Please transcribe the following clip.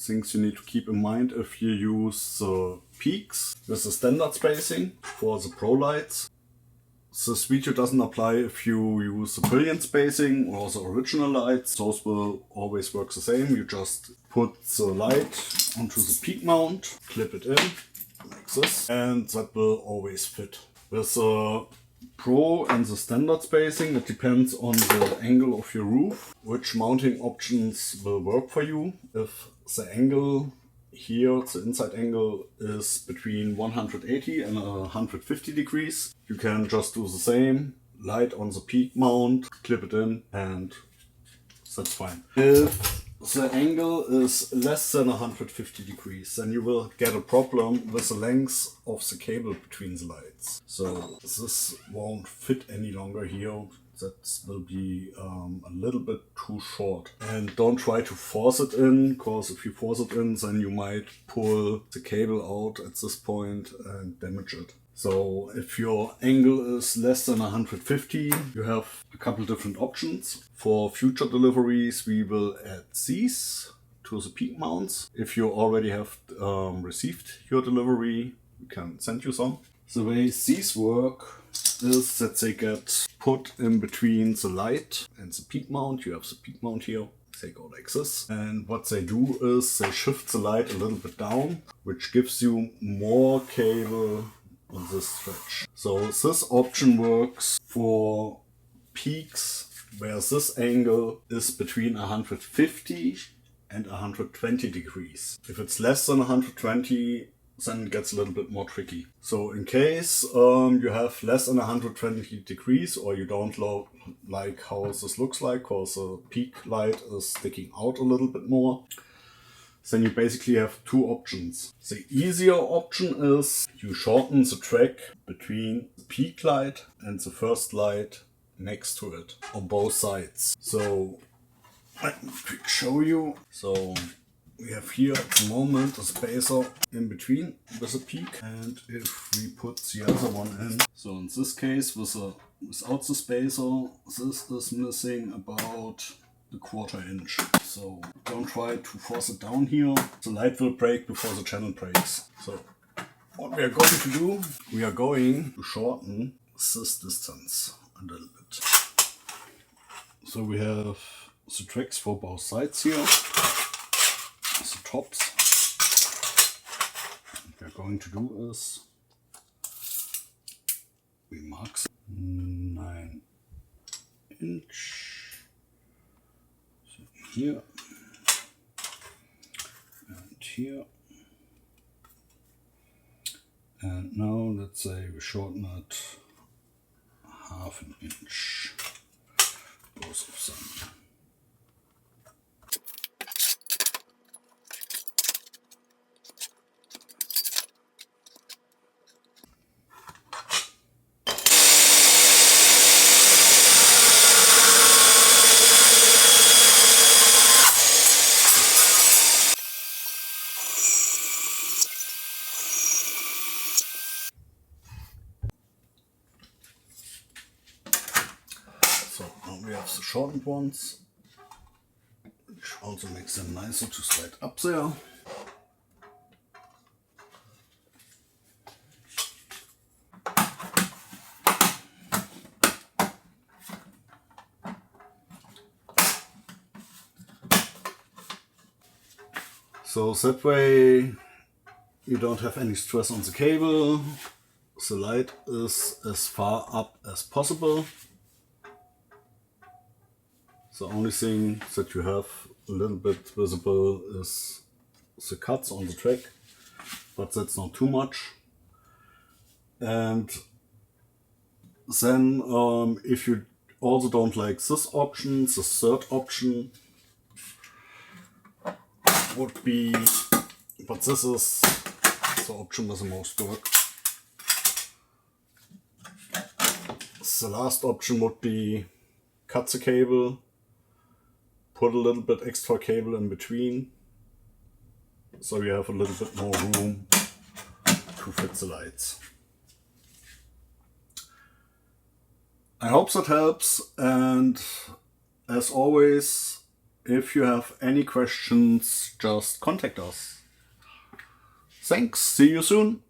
things you need to keep in mind if you use the peaks with the standard spacing for the Pro lights. This video doesn't apply if you use the brilliant spacing or the original lights. Those will always work the same. You just put the light onto the peak mount, clip it in like this, and that will always fit. With the Pro and the standard spacing, it depends on the angle of your roof, which mounting options will work for you. If the angle here, the inside angle is between 180 and 150 degrees, you can just do the same, light on the peak mount, clip it in, and that's fine. If the angle is less than 150 degrees, then you will get a problem with the length of the cable between the lights. So this won't fit any longer here. That will be a little bit too short. And don't try to force it in, because if you force it in, then you might pull the cable out at this point and damage it. So if your angle is less than 150, you have a couple different options. For future deliveries, we will add these to the peak mounts. If you already have received your delivery, we can send you some. The way these work is that they get put in between the light and the peak mount. You have the peak mount here. They go like this. And what they do is they shift the light a little bit down, which gives you more cable on this stretch. So this option works for peaks where this angle is between 150 and 120 degrees. If it's less than 120, then it gets a little bit more tricky. So in case you have less than 120 degrees, or you don't like how this looks like, because the peak light is sticking out a little bit more, then you basically have two options. The easier option is you shorten the track between the peak light and the first light next to it on both sides. So let me quick show you. So we have here at the moment a spacer in between with a peak, and if we put the other one in, so in this case without the spacer, this is missing about a 1/4 inch. So don't try to force it down here. The light will break before the channel breaks. So what we are going to do, we are going to shorten this distance a little bit. So we have the tracks for both sides here. The tops. What we're going to do is we mark 9 inch. So here and here. And now let's say we shorten it 1/2 inch. Both of them. So now we have the shortened ones, which also makes them nicer to slide up there. So that way you don't have any stress on the cable. The light is as far up as possible. The only thing that you have a little bit visible is the cuts on the track, but that's not too much. And then if you also don't like this option, the third option would be, but this is the option with the most work. The last option would be cut the cable, put a little bit extra cable in between, so you have a little bit more room to fit the lights. I hope that helps, and as always, If you have any questions, just contact us. Thanks, see you soon.